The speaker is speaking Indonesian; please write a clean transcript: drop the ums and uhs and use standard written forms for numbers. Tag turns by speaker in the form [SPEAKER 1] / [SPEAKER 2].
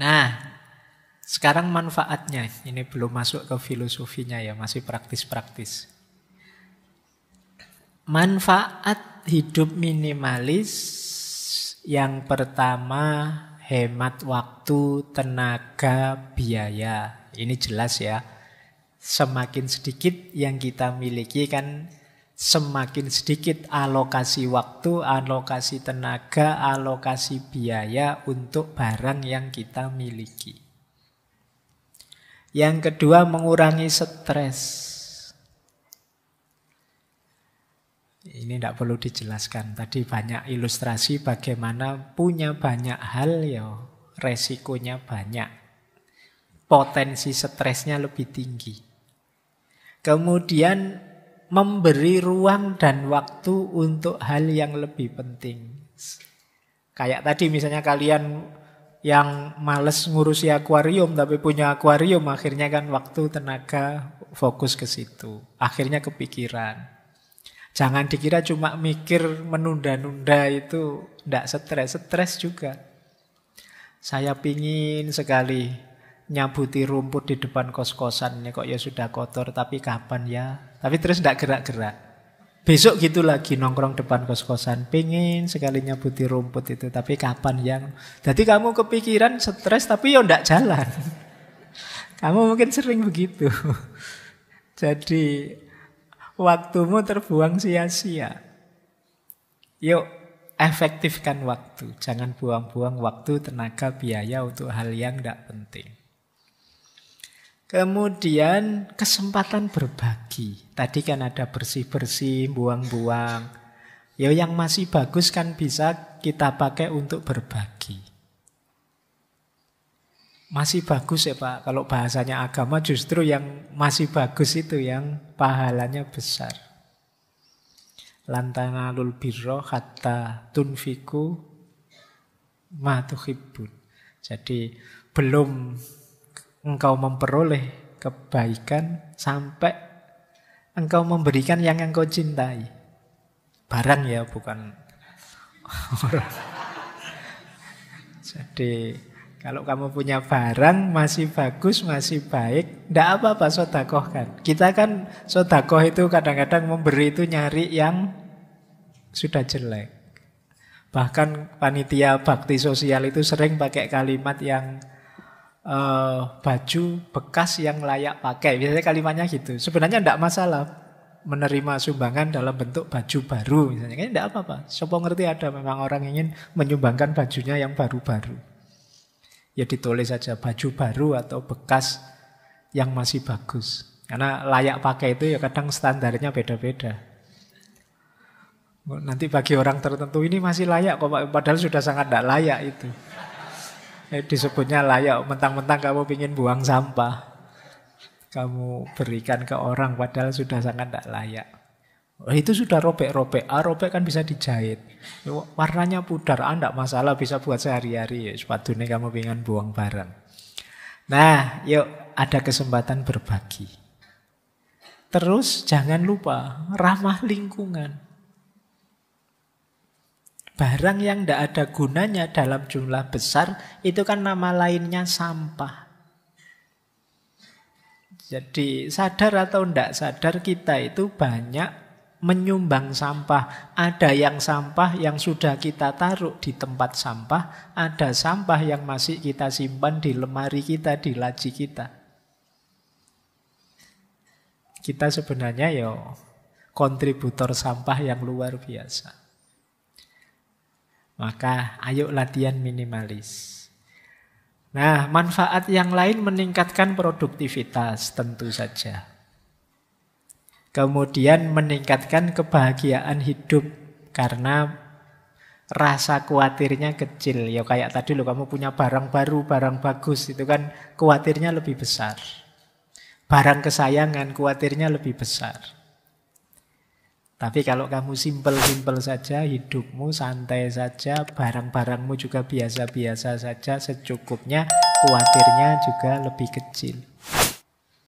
[SPEAKER 1] Nah, sekarang manfaatnya. Ini belum masuk ke filosofinya ya, masih praktis-praktis. Manfaat hidup minimalis yang pertama, hemat waktu, tenaga, biaya. Ini jelas ya. Semakin sedikit yang kita miliki kan semakin sedikit alokasi waktu, alokasi tenaga, alokasi biaya untuk barang yang kita miliki. Yang kedua, mengurangi stres. Ini tidak perlu dijelaskan. Tadi banyak ilustrasi bagaimana punya banyak hal ya resikonya banyak. Potensi stresnya lebih tinggi. Kemudian memberi ruang dan waktu untuk hal yang lebih penting. Kayak tadi misalnya kalian yang males ngurusi akuarium tapi punya akuarium, akhirnya kan waktu, tenaga, fokus ke situ. Akhirnya kepikiran. Jangan dikira cuma mikir menunda-nunda itu tidak stres. Stres juga. Saya pingin sekali nyabuti rumput di depan kos-kosan. Ini kok ya sudah kotor, tapi kapan ya? Tapi terus tidak gerak-gerak. Besok gitu lagi nongkrong depan kos-kosan. Pingin sekali nyabuti rumput itu, tapi kapan ya? Jadi kamu kepikiran stres tapi ya tidak jalan. Kamu mungkin sering begitu. Jadi waktumu terbuang sia-sia. Yuk, efektifkan waktu. Jangan buang-buang waktu, tenaga, biaya untuk hal yang tidak penting. Kemudian kesempatan berbagi. Tadi kan ada bersih-bersih, buang-buang. Ya yang masih bagus kan bisa kita pakai untuk berbagi. Masih bagus ya Pak, kalau bahasanya agama justru yang masih bagus itu yang pahalanya besar. Lan tanalul birra hatta tunfiku ma tuhibbun. Jadi belum engkau memperoleh kebaikan sampai engkau memberikan yang engkau cintai. Barang ya, bukan orang. Jadi kalau kamu punya barang masih bagus, masih baik, tidak apa-apa sodakohkan. Kita kan sodakoh itu kadang-kadang memberi itu nyari yang sudah jelek. Bahkan panitia bakti sosial itu sering pakai kalimat yang baju bekas yang layak pakai. Biasanya kalimatnya gitu. Sebenarnya tidak masalah menerima sumbangan dalam bentuk baju baru. Misalnya kan tidak apa-apa. Siapa ngerti ada memang orang ingin menyumbangkan bajunya yang baru-baru. Ya ditulis saja baju baru atau bekas yang masih bagus. Karena layak pakai itu ya kadang standarnya beda-beda. Nanti bagi orang tertentu ini masih layak kok, padahal sudah sangat tidak layak itu. Disebutnya layak, mentang-mentang kamu ingin buang sampah. Kamu berikan ke orang padahal sudah sangat tidak layak. Itu sudah robek-robek. Robek kan bisa dijahit. Warnanya pudar, tidak masalah, bisa buat sehari-hari. Sepatunya kamu pengen buang barang. Nah, yuk ada kesempatan berbagi. Terus jangan lupa ramah lingkungan. Barang yang tidak ada gunanya dalam jumlah besar itu kan nama lainnya sampah. Jadi sadar atau tidak sadar kita itu banyak menyumbang sampah. Ada yang sampah yang sudah kita taruh di tempat sampah, ada sampah yang masih kita simpan di lemari kita, di laci kita. Kita sebenarnya ya kontributor sampah yang luar biasa. Maka ayo latihan minimalis. Nah, manfaat yang lain meningkatkan produktivitas tentu saja. Kemudian meningkatkan kebahagiaan hidup karena rasa khawatirnya kecil. Ya kayak tadi loh, kamu punya barang baru, barang bagus, itu kan khawatirnya lebih besar. Barang kesayangan khawatirnya lebih besar. Tapi kalau kamu simpel-simpel saja, hidupmu santai saja, barang-barangmu juga biasa-biasa saja, secukupnya, khawatirnya juga lebih kecil.